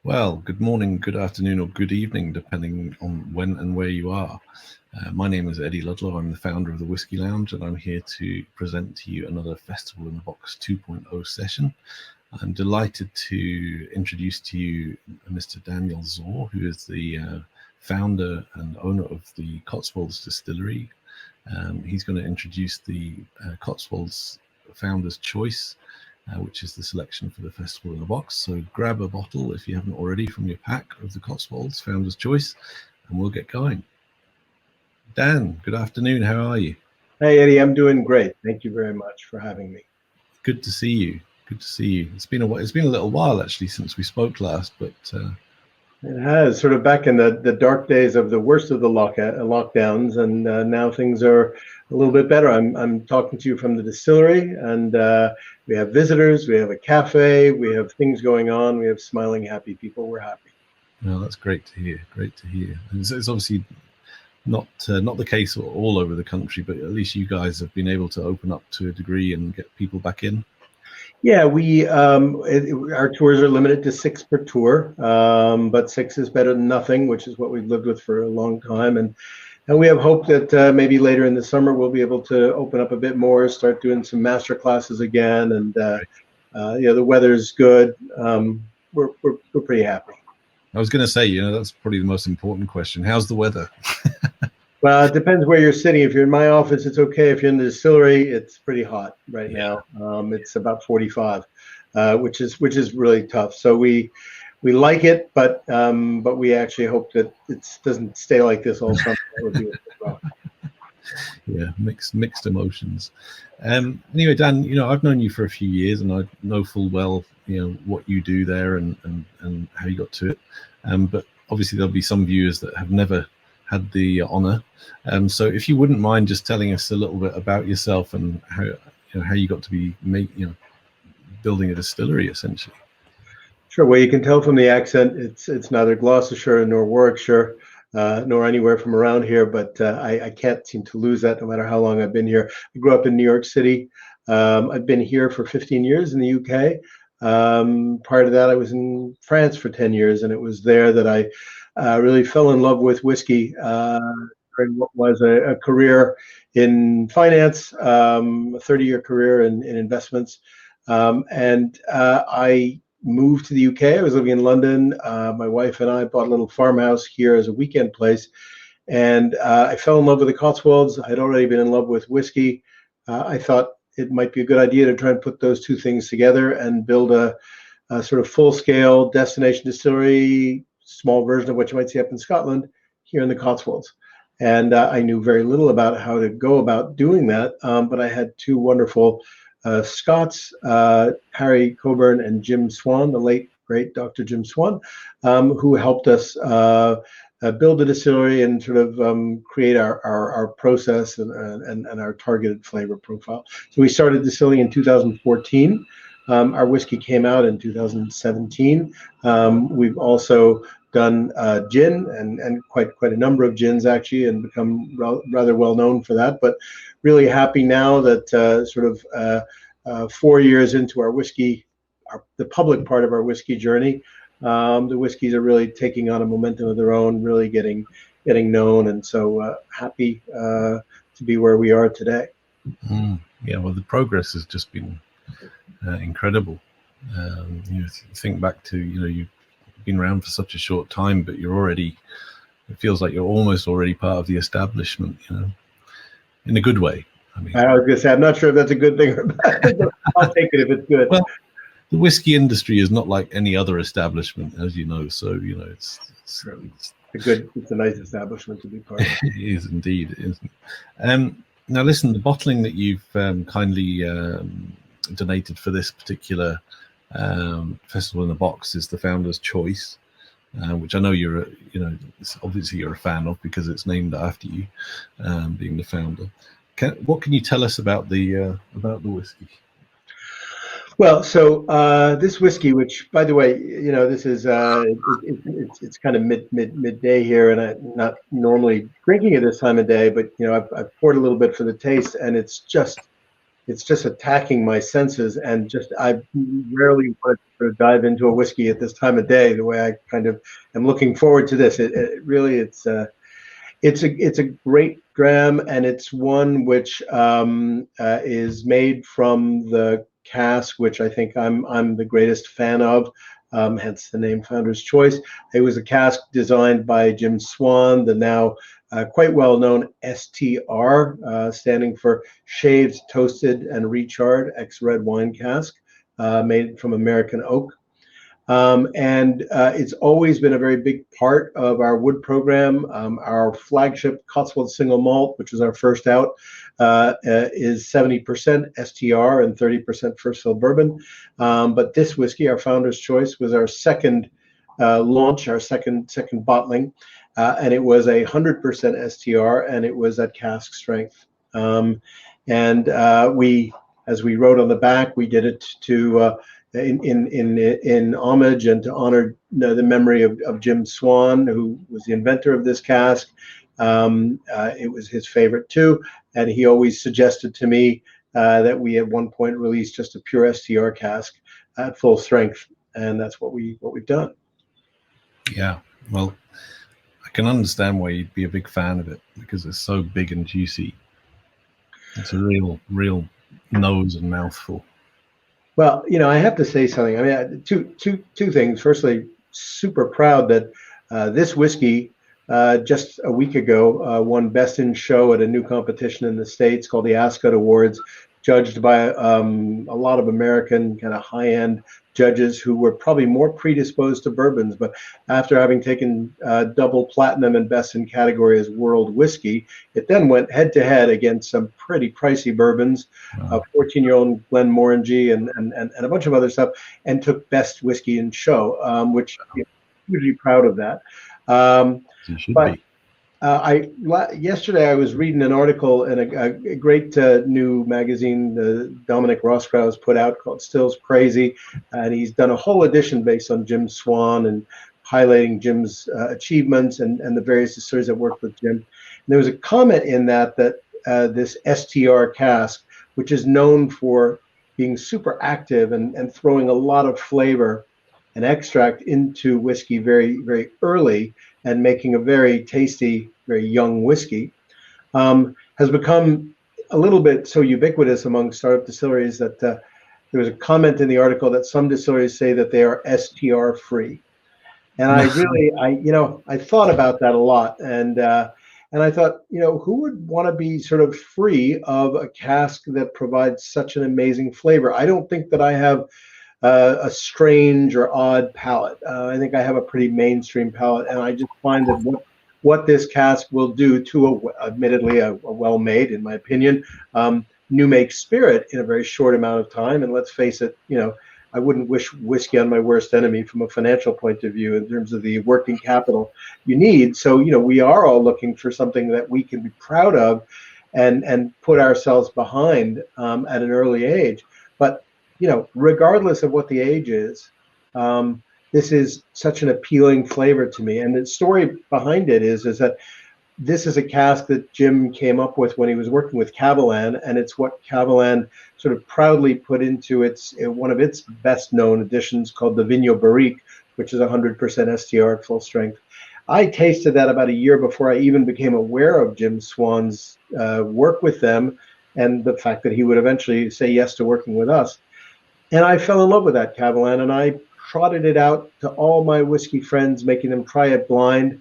Well, good morning, good afternoon, or good evening, depending on when and where you are. My name is Eddie Ludlow. I'm the founder of the Whiskey Lounge, and I'm here to present to you another Festival in the Box 2.0 session. I'm delighted to introduce to you Mr. Daniel Szor, who is the founder and owner of the Cotswolds Distillery. He's going to introduce the Cotswolds Founder's Choice, which is the selection for the Festival in the Box. So grab a bottle, if you haven't already, from your pack of the Cotswolds Founder's Choice, and we'll get going. Dan, good afternoon. How are you? Hey, Eddie, I'm doing great. Thank you very much for having me. Good to see you. Good to see you. It's been a little while, actually, since we spoke last, but it has, sort of back in the dark days of the worst of the lockdowns, and now things are a little bit better. I'm talking to you from the distillery, and we have visitors, we have a cafe, we have things going on, we have smiling, happy people. We're happy. No, that's great to hear. Great to hear. It's obviously not the case all over the country, but at least you guys have been able to open up to a degree and get people back in. Yeah, our tours are limited to 6 per tour, but 6 is better than nothing, which is what we've lived with for a long time. And we have hope that maybe later in the summer we'll be able to open up a bit more, start doing some master classes again, and the weather's good. We're pretty happy. I was going to say, that's probably the most important question. How's the weather? Well, it depends where you're sitting. If you're in my office, it's okay. If you're in the distillery, it's pretty hot right now. It's about 45, which is really tough. So we like it, but we actually hope that it doesn't stay like this all summer. That would be well. Yeah, mixed emotions. Anyway, Dan, I've known you for a few years, and I know full well, what you do there and how you got to it. But obviously, there'll be some viewers that have never had the honor. So if you wouldn't mind just telling us a little bit about yourself and how you got to be building a distillery, essentially. Sure. Well, you can tell from the accent, it's neither Gloucestershire nor Warwickshire, nor anywhere from around here, but I can't seem to lose that no matter how long I've been here. I grew up in New York City. I've been here for 15 years in the UK. Prior to that, I was in France for 10 years, and it was there that I really fell in love with whiskey during what was a career in finance, a 30-year career in investments. And I moved to the UK. I was living in London. My wife and I bought a little farmhouse here as a weekend place. And I fell in love with the Cotswolds. I'd already been in love with whiskey. I thought it might be a good idea to try and put those two things together and build a sort of full-scale destination distillery, small version of what you might see up in Scotland, here in the Cotswolds. And I knew very little about how to go about doing that, but I had two wonderful Scots, Harry Coburn and Jim Swan, the late, great Dr. Jim Swan, who helped us build the distillery and sort of create our process and our targeted flavor profile. So we started distilling in 2014. Our whiskey came out in 2017. We've also done gin and quite a number of gins actually, and become rather well known for that. But really happy now that sort of 4 years into our whiskey, the public part of our whiskey journey, the whiskeys are really taking on a momentum of their own, really getting known, and so happy to be where we are today. Yeah, well, the progress has just been incredible. Think back to you've been around for such a short time, but it feels like you're almost already part of the establishment, in a good way. I was going to say, I'm not sure if that's a good thing or bad. I'll take it if it's good. Well, the whiskey industry is not like any other establishment, as you know. So it's a nice establishment to be part of. It is indeed, isn't it? Now, listen, the bottling that you've kindly donated for this particular Festival in the Box is the Founder's Choice, which I know obviously you're a fan of because it's named after you, being the founder. What can you tell us about the whiskey? Well, so this whiskey, which, by the way, this is it's kind of midday here, and I'm not normally drinking it this time of day, but I've poured a little bit for the taste, and it's just it's just attacking my senses, and just I rarely want to sort of dive into a whiskey at this time of day the way I kind of am looking forward to this. It really it's a great dram, and it's one which is made from the cask, which I think I'm the greatest fan of. Hence the name Founder's Choice. It was a cask designed by Jim Swan, the now quite well-known STR, standing for Shaved, Toasted, and Recharred ex-red wine cask, made from American oak. And it's always been a very big part of our wood program. Our flagship Cotswolds single malt, which was our first out, is 70% STR and 30% first fill bourbon. But this whiskey, our Founder's Choice, was our second launch, our second bottling, and it was 100% STR, and it was at cask strength. We, as we wrote on the back, we did it to in homage and to honor the memory of Jim Swan, who was the inventor of this cask. It was his favorite too, and he always suggested to me that we at one point release just a pure STR cask at full strength, and that's what we've done. Yeah, well, I can understand why you'd be a big fan of it, because it's so big and juicy. It's a real nose and mouthful. Well, I have to say something. I mean, two things. Firstly, super proud that this whiskey just a week ago won Best in Show at a new competition in the States called the Ascot Awards, judged by a lot of American kind of high-end judges who were probably more predisposed to bourbons, but after having taken double platinum and best in category as world whiskey, it then went head-to-head against some pretty pricey bourbons, 14-year-old Glenmorangie and a bunch of other stuff, and took best whiskey in show, which I'm hugely proud of that. You should be. Yesterday I was reading an article in a great new magazine Dominic Roskrau's put out called Still's Crazy, and he's done a whole edition based on Jim Swan and highlighting Jim's achievements and the various distilleries that worked with Jim. And there was a comment in that this STR cask, which is known for being super active and throwing a lot of flavor and extract into whiskey very, very early, and making a very tasty, very young whiskey, has become a little bit so ubiquitous among startup distilleries that there was a comment in the article that some distilleries say that they are STR free. And I really, I thought about that a lot, and I thought, who would want to be sort of free of a cask that provides such an amazing flavor? I don't think that I have a strange or odd palate. I think I have a pretty mainstream palate, and I just find that what this cask will do to admittedly a well-made, in my opinion, new make spirit in a very short amount of time. And let's face it, I wouldn't wish whiskey on my worst enemy from a financial point of view in terms of the working capital you need. So, we are all looking for something that we can be proud of and put ourselves behind at an early age. But regardless of what the age is, this is such an appealing flavor to me. And the story behind it is that this is a cask that Jim came up with when he was working with Kavalan, and it's what Kavalan sort of proudly put into one of its best known editions called the Vigno Barrique, which is 100% STR at full strength. I tasted that about a year before I even became aware of Jim Swan's work with them and the fact that he would eventually say yes to working with us. And I fell in love with that Kavalan, and I trotted it out to all my whiskey friends, making them try it blind,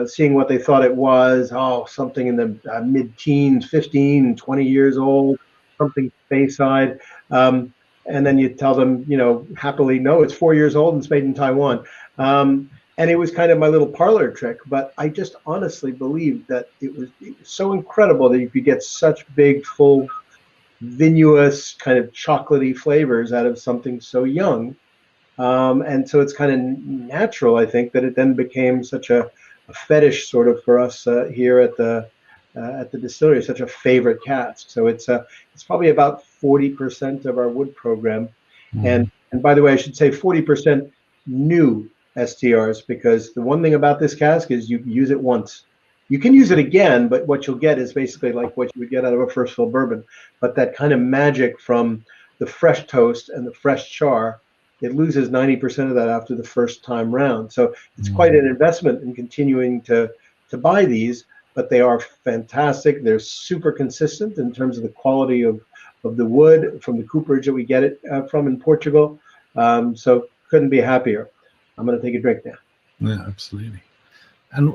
seeing what they thought it was. Oh, something in the mid-teens, 15, 20 years old, something Speyside. And then you tell them, happily, no, it's 4 years old and it's made in Taiwan. And it was kind of my little parlor trick, but I just honestly believed that it was so incredible that you could get such big, full, vinous, kind of chocolatey flavors out of something so young. And so it's kind of natural, I think, that it then became such a fetish sort of for us here at the distillery, such a favorite cask. So it's probably about 40% of our wood program. And by the way, I should say 40% new STRs, because the one thing about this cask is you use it once. You can use it again, but what you'll get is basically like what you would get out of a first fill bourbon. But that kind of magic from the fresh toast and the fresh char, it loses 90% of that after the first time round. So it's quite an investment in continuing to buy these, but they are fantastic. They're super consistent in terms of the quality of the wood from the cooperage that we get it from in Portugal. So couldn't be happier. I'm going to take a drink now. Yeah, absolutely. And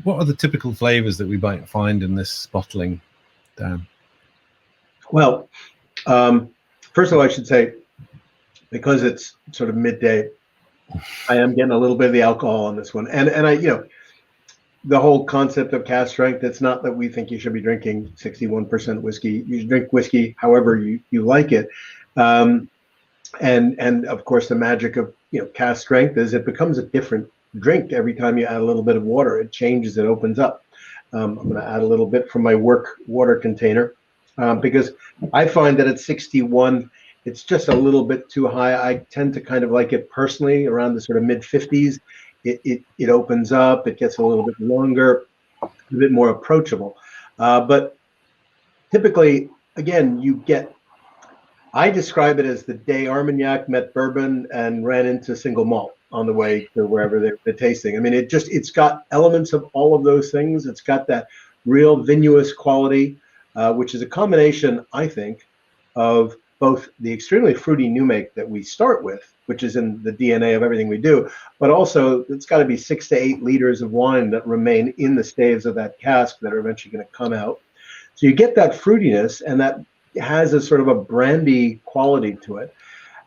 what are the typical flavors that we might find in this bottling, Dan? Well, first of all, I should say, because it's sort of midday, I am getting a little bit of the alcohol on this one. And I, the whole concept of cask strength, it's not that we think you should be drinking 61% whiskey. You should drink whiskey however you like it. And of course, the magic of cask strength is it becomes a different drink every time you add a little bit of water. It changes, it opens up. I'm going to add a little bit from my work water container because I find that at 61, it's just a little bit too high. I tend to kind of like it personally around the sort of mid 50s. It opens up, it gets a little bit longer, a bit more approachable. But typically, again, I describe it as the day Armagnac met bourbon and ran into single malt on the way to wherever they're tasting. I mean, it's got elements of all of those things. It's got that real vinous quality, which is a combination, I think, of both the extremely fruity new make that we start with, which is in the DNA of everything we do, but also it's got to be 6 to 8 liters of wine that remain in the staves of that cask that are eventually going to come out. So you get that fruitiness, and that has a sort of a brandy quality to it.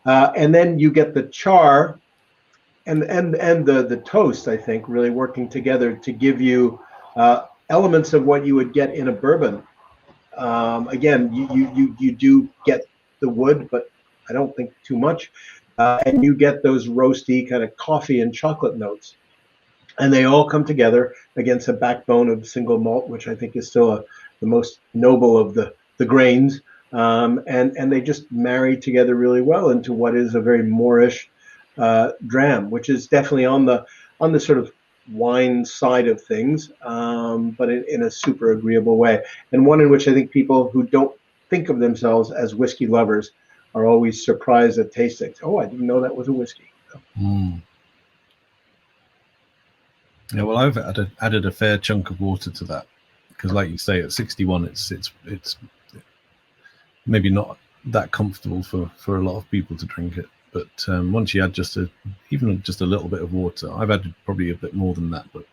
And then you get the char and the toast, I think, really working together to give you elements of what you would get in a bourbon. Again, you do get the wood, but I don't think too much. And you get those roasty kind of coffee and chocolate notes. And they all come together against a backbone of single malt, which I think is still the most noble of the grains. And they just marry together really well into what is a very Moorish dram, which is definitely on the sort of wine side of things, but in a super agreeable way. And one in which I think people who don't think of themselves as whiskey lovers are always surprised at tasting. Oh, I didn't know that was a whiskey. Yeah, well, I've added a fair chunk of water to that because, like you say, at 61, it's maybe not that comfortable for a lot of people to drink it. But once you add even just a little bit of water, I've added probably a bit more than that, but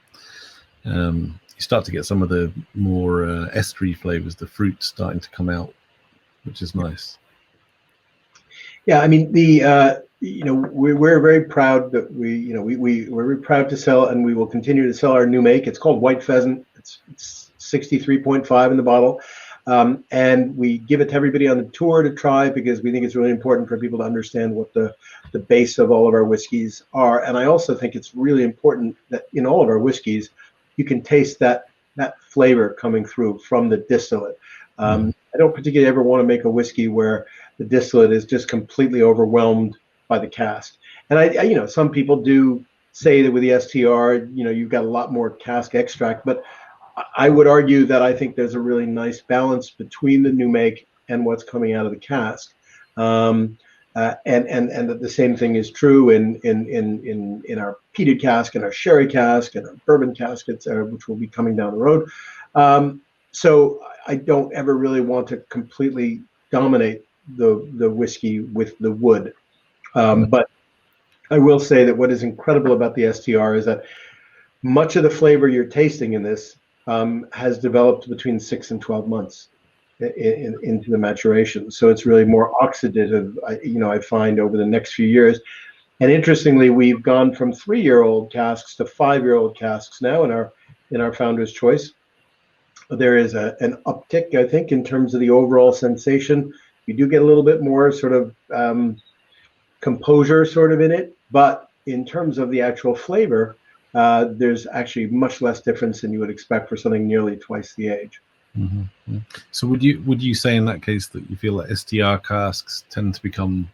you start to get some of the more estery flavors, the fruit starting to come out, which is nice. Yeah, I mean we're very proud that we're very proud to sell, and we will continue to sell our new make. It's called White Pheasant. It's 63.5 in the bottle. And we give it to everybody on the tour to try because we think it's really important for people to understand what the base of all of our whiskeys are. And I also think it's really important that in all of our whiskeys, you can taste that flavor coming through from the distillate. I don't particularly ever want to make a whiskey where the distillate is just completely overwhelmed by the cask. And I some people do say that with the STR, you've got a lot more cask extract, but I would argue that I think there's a really nice balance between the new make and what's coming out of the cask, and that the same thing is true in our peated cask and our sherry cask and our bourbon caskets, which will be coming down the road. So I don't ever really want to completely dominate the whiskey with the wood, but I will say that what is incredible about the STR is that much of the flavor you're tasting in this has developed between 6 and 12 months into the maturation. So it's really more oxidative, I find over the next few years. And interestingly, we've gone from 3-year-old casks to 5-year-old casks now in our Founder's Choice. There is an uptick, I think, in terms of the overall sensation. You do get a little bit more sort of composure sort of in it, but in terms of the actual flavor, there's actually much less difference than you would expect for something nearly twice the age. Mm-hmm. So would you say in that case that you feel that STR casks tend to become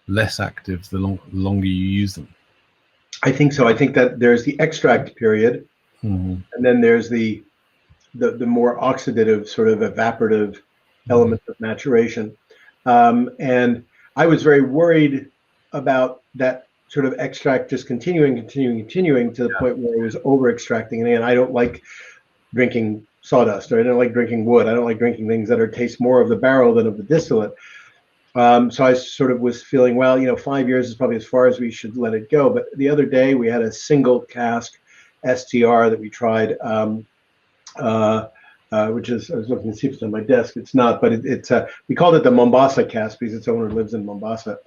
less active the longer you use them? I think so. I think that there's the extract period, and then there's the the more oxidative, sort of evaporative elements of maturation. And I was very worried about that sort of extract just continuing to the point where it was over extracting. And I don't like drinking sawdust, or I don't like drinking wood. I don't like drinking things that taste more of the barrel than of the distillate. So I sort of was feeling, well, 5 years is probably as far as we should let it go. But the other day we had a single cask STR that we tried, which is, I was looking to see if it's on my desk. It's not, but it's we called it the Mombasa cask because its owner lives in Mombasa.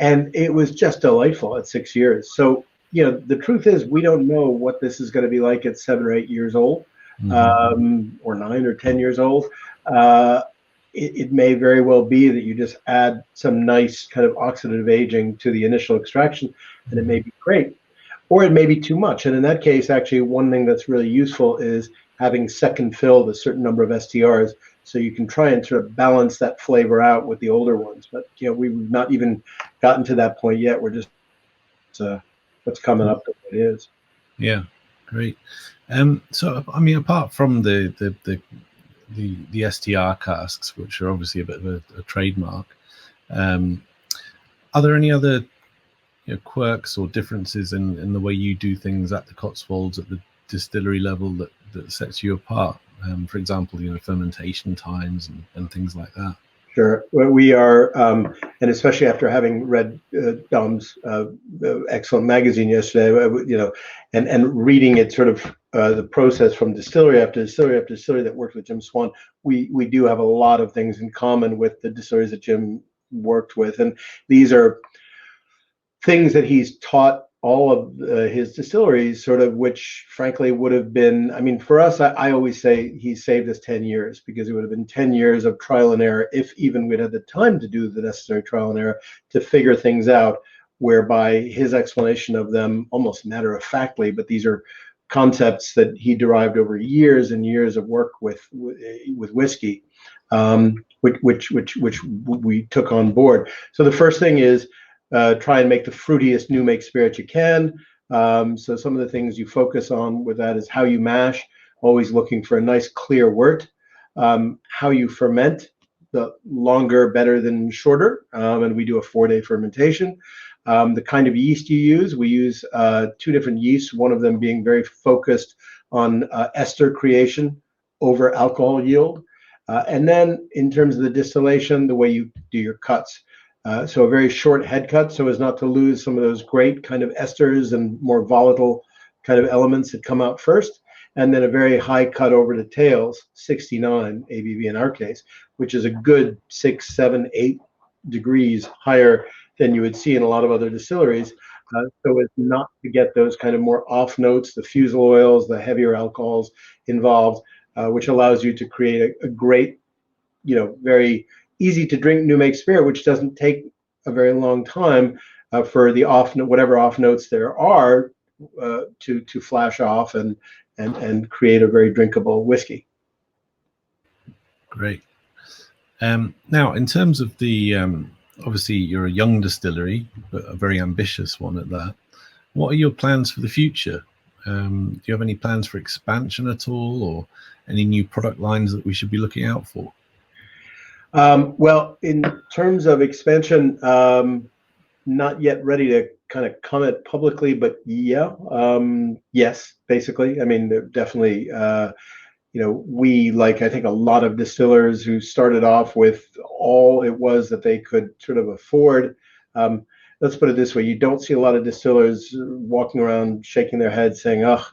And it was just delightful at 6 years. So, the truth is we don't know what this is going to be like at 7 or 8 years old, or 9 or 10 years old. It may very well be that you just add some nice kind of oxidative aging to the initial extraction, and it may be great, or it may be too much. And in that case, actually, one thing that's really useful is having second filled a certain number of STRs, so you can try and sort of balance that flavor out with the older ones. But we've not even gotten to that point yet. We're just what's coming up to what it is. Yeah, great. So I mean, apart from the STR casks, which are obviously a bit of a trademark, are there any other quirks or differences in the way you do things at the Cotswolds at the distillery level that sets you apart? For example, fermentation times and things like that. Sure. Well, we are, and especially after having read Dom's excellent magazine yesterday, and reading it, sort of the process from distillery after distillery after distillery that worked with Jim Swan, we do have a lot of things in common with the distilleries that Jim worked with, and these are things that he's taught all of his distilleries, sort of, which frankly would have been, I mean, for us, I always say he saved us 10 years, because it would have been 10 years of trial and error, if even we'd had the time to do the necessary trial and error to figure things out, whereby his explanation of them almost matter of factly, but these are concepts that he derived over years and years of work with whiskey, which we took on board. So the first thing is, try and make the fruitiest new make spirit you can. So some of the things you focus on with that is how you mash, always looking for a nice clear wort. How you ferment, the longer better than shorter, and we do a 4-day fermentation. The kind of yeast you use, we use 2 different yeasts, one of them being very focused on ester creation over alcohol yield. And then in terms of the distillation, the way you do your cuts. So a very short head cut, so as not to lose some of those great kind of esters and more volatile kind of elements that come out first. And then a very high cut over the tails, 69 ABV in our case, which is a good 6, 7, 8 degrees higher than you would see in a lot of other distilleries. So as not to get those kind of more off notes, the fusel oils, the heavier alcohols involved, which allows you to create a great, very easy to drink new make spirit, which doesn't take a very long time for the whatever off notes there are to flash off and create a very drinkable whiskey. Great. Now, in terms of the obviously you're a young distillery, but a very ambitious one at that. What are your plans for the future? Do you have any plans for expansion at all, or any new product lines that we should be looking out for? Well, in terms of expansion, not yet ready to kind of comment publicly, but yeah, yes, basically. I mean, definitely, we, like I think a lot of distillers who started off with all it was that they could sort of afford. Let's put it this way: you don't see a lot of distillers walking around shaking their heads saying, "Oh,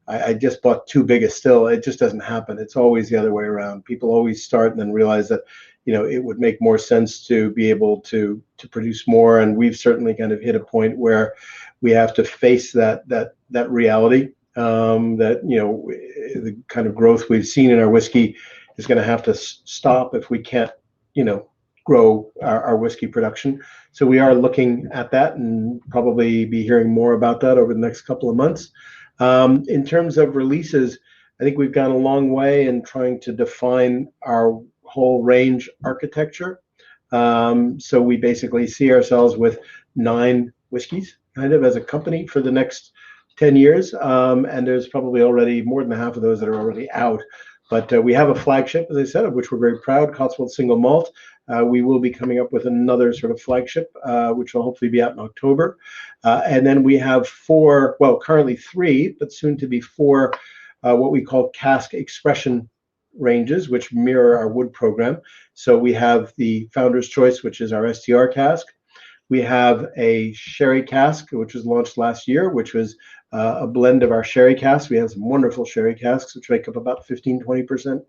I just bought too big a still." It just doesn't happen. It's always the other way around. People always start and then realize that it would make more sense to be able to produce more. And we've certainly kind of hit a point where we have to face that reality, that the kind of growth we've seen in our whiskey is going to have to stop if we can't grow our whiskey production. So we are looking at that, and probably be hearing more about that over the next couple of months. In terms of releases, I think we've gone a long way in trying to define our whole range architecture. So we basically see ourselves with 9 whiskeys kind of as a company for the next 10 years, and there's probably already more than half of those that are already out. But we have a flagship, as I said, of which we're very proud, Cotswolds Single Malt. We will be coming up with another sort of flagship, which will hopefully be out in October. And then we have four, well, currently three, but soon to be four, what we call cask expression ranges, which mirror our wood program. So we have the Founder's Choice, which is our STR cask. We have a sherry cask, which was launched last year, which was a blend of our sherry casks. We have some wonderful sherry casks, which make up about 15-20%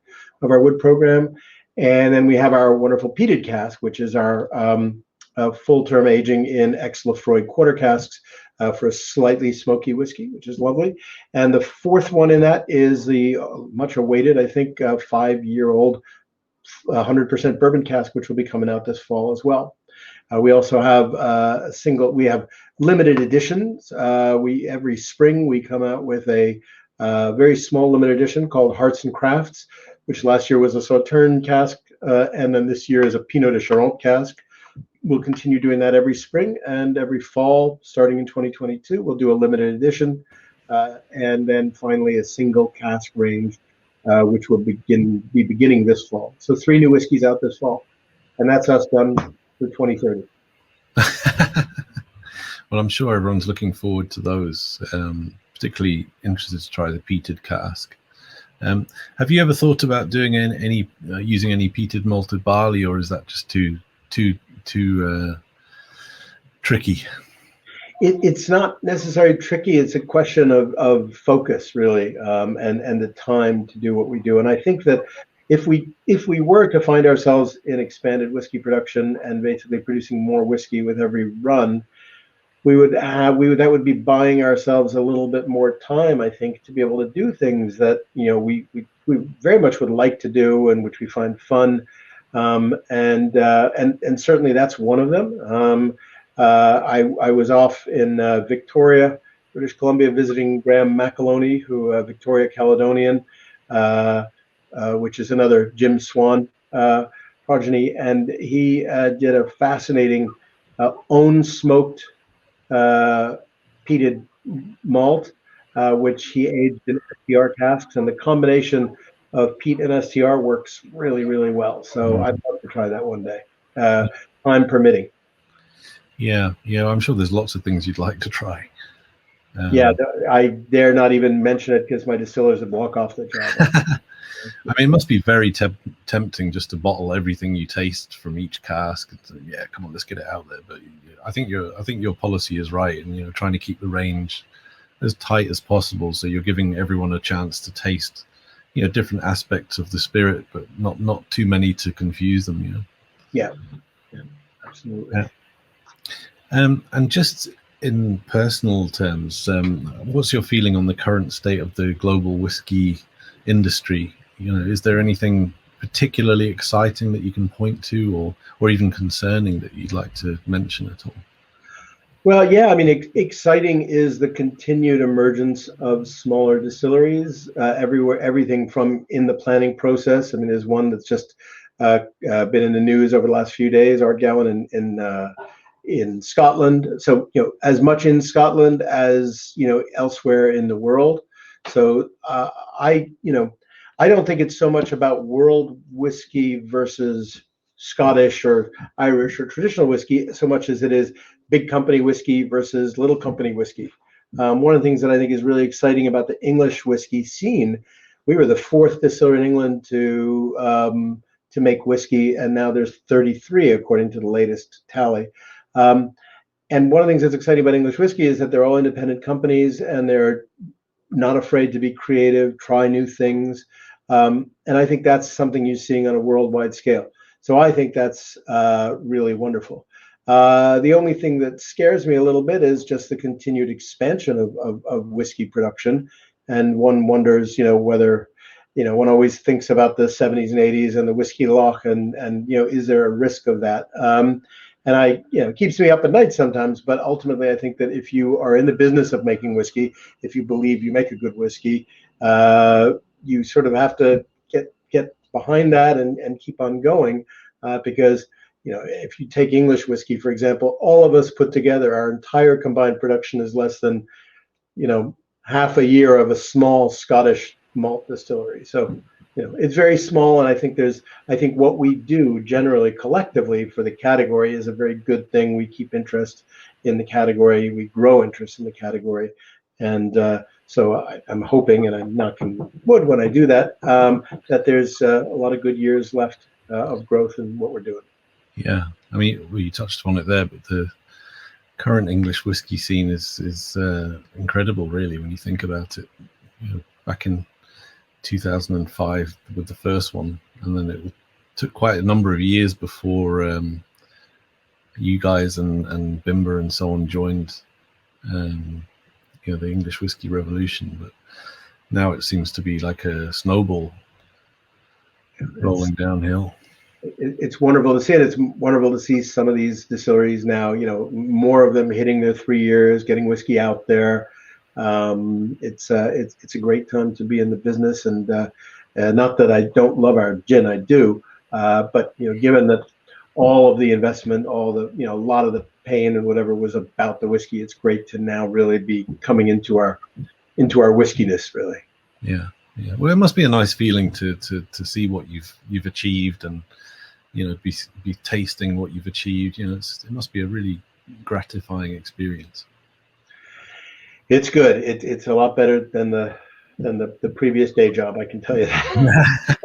of our wood program. And then we have our wonderful peated cask, which is our full-term aging in ex-Lefroy quarter casks for a slightly smoky whiskey, which is lovely. And the fourth one in that is the much awaited, I think, 5-year-old 100% bourbon cask, which will be coming out this fall as well. We also have we have limited editions. Every spring we come out with a very small limited edition called Hearts and Crafts, which last year was a Sauterne cask, and then this year is a Pinot de Charente cask. We'll continue doing that every spring, and every fall, starting in 2022, we'll do a limited edition, and then finally a single cask range, which will be beginning this fall. So 3 new whiskeys out this fall, and that's us done for 2030. Well, I'm sure everyone's looking forward to those. Particularly interested to try the peated cask. Have you ever thought about doing any using any peated malted barley, or is that just too tricky? It's not necessarily tricky. It's a question of focus, really, and the time to do what we do. And I think that if we were to find ourselves in expanded whiskey production and basically producing more whiskey with every run, that would be buying ourselves a little bit more time, I think, to be able to do things that we very much would like to do and which we find fun, and certainly that's one of them. I was off in Victoria, British Columbia, visiting Graham McAloney, who Victoria Caledonian, which is another Jim Swan progeny, and he did a fascinating own smoked peated malt, which he aged in STR casks, and the combination of peat and STR works really, really well. So I'd love to try that one day, time permitting. Yeah, I'm sure there's lots of things you'd like to try. Yeah, I dare not even mention it because my distillers would walk off the job. I mean, it must be very tempting just to bottle everything you taste from each cask. Yeah, come on, let's get it out there. But I think your policy is right, and trying to keep the range as tight as possible, so you're giving everyone a chance to taste, different aspects of the spirit, but not too many to confuse them. Yeah, absolutely. Yeah. And just in personal terms, what's your feeling on the current state of the global whiskey industry? Is there anything particularly exciting that you can point to, or even concerning that you'd like to mention at all? Well, yeah, I mean, exciting is the continued emergence of smaller distilleries everywhere. Everything from in the planning process. I mean, there's one that's just been in the news over the last few days, Ardgowan in Scotland. So as much in Scotland as elsewhere in the world. So I don't think it's so much about world whiskey versus Scottish or Irish or traditional whiskey so much as it is big company whiskey versus little company whiskey. One of the things that I think is really exciting about the English whiskey scene, we were the 4th distiller in England to make whiskey, and now there's 33 according to the latest tally. And one of the things that's exciting about English whiskey is that they're all independent companies, and they're not afraid to be creative, try new things. And I think that's something you're seeing on a worldwide scale. So I think that's really wonderful. The only thing that scares me a little bit is just the continued expansion of whiskey production. And one wonders, whether, one always thinks about the 70s and 80s and the whiskey lock and is there a risk of that? And it keeps me up at night sometimes, but ultimately I think that if you are in the business of making whiskey, if you believe you make a good whiskey, you sort of have to get behind that and keep on going, because if you take English whiskey, for example, all of us put together, our entire combined production is less than half a year of a small Scottish malt distillery. So, it's very small, and I think what we do generally collectively for the category is a very good thing. We keep interest in the category, we grow interest in the category, and so I'm hoping, and I'm knocking wood when I do that, that there's a lot of good years left of growth in what we're doing. Yeah, I mean, well, you touched on it there, but the current English whiskey scene is incredible, really, when you think about it. Back in 2005 with the first one, and then it took quite a number of years before you guys and Bimber and so on joined the English whiskey revolution. But now it seems to be like a snowball rolling downhill. It's wonderful to see it. It's wonderful to see some of these distilleries now, more of them hitting their 3 years, getting whiskey out there. It's a great time to be in the business, and not that I don't love our gin, I do, but given that all of the investment, all the a lot of the pain and whatever was about the whiskey, it's great to now really be coming into our whiskiness, really. Yeah. Well, it must be a nice feeling to see what you've achieved, and be tasting what you've achieved. It must be a really gratifying experience. It's good. It's a lot better than the previous day job, I can tell you that.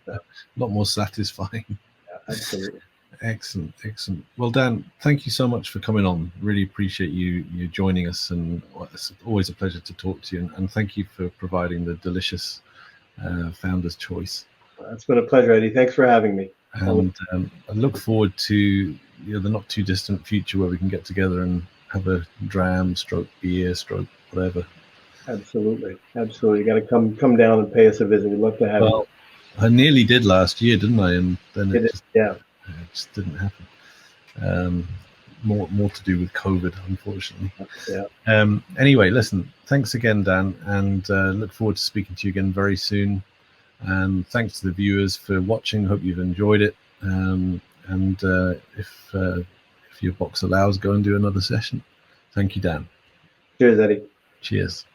A lot more satisfying. Yeah, absolutely. Excellent. Well, Dan, thank you so much for coming on. Really appreciate you joining us, and it's always a pleasure to talk to you. And thank you for providing the delicious Founder's Choice. It's been a pleasure, Eddie. Thanks for having me. And I look forward to the not too distant future where we can get together and have a dram, beer, whatever. Absolutely. You got to come down and pay us a visit. We'd love to have you. I nearly did last year, didn't I? And then it just didn't happen. More to do with COVID, unfortunately. Yeah. Anyway, listen, thanks again, Dan, and look forward to speaking to you again very soon. And thanks to the viewers for watching. Hope you've enjoyed it. And if your box allows, go and do another session. Thank you, Dan. Cheers, Eddie. Cheers.